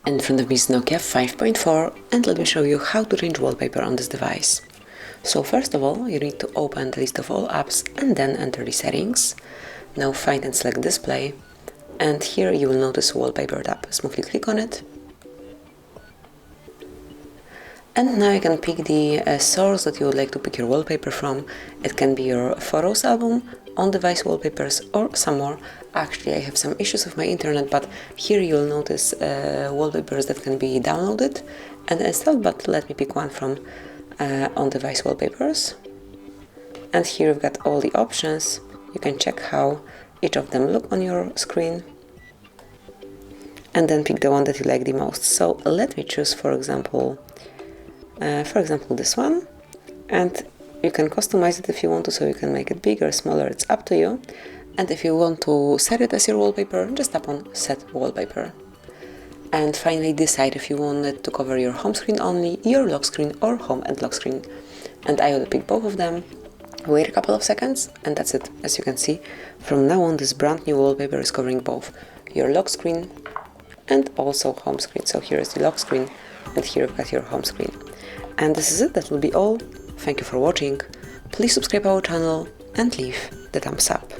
In front of me is NOKIA 5.4 and let me show you how to change wallpaper on this device. So first of all, you need to open the list of all apps and then enter the settings. Now find and select display, and here you will notice wallpaper tab. Smoothly click on it. And now you can pick the source that you would like to pick your wallpaper from. It can be your photos album, on-device wallpapers, or some more. Actually, I have some issues with my internet, but here you'll notice wallpapers that can be downloaded and installed, but let me pick one from on-device wallpapers. And here we've got all the options. You can check how each of them look on your screen and then pick the one that you like the most. So let me choose, for example, this one, and you can customize it if you want to, so you can make it bigger, smaller, it's up to you. And if you want to set it as your wallpaper, just tap on Set Wallpaper. And finally decide if you want it to cover your home screen only, your lock screen, or home and lock screen. And I will pick both of them, wait a couple of seconds, and that's it. As you can see, from now on this brand new wallpaper is covering both your lock screen and also home screen. So here is the lock screen, and here you've got your home screen. And this is it, that will be all. Thank you for watching. Please subscribe our channel and leave the thumbs up.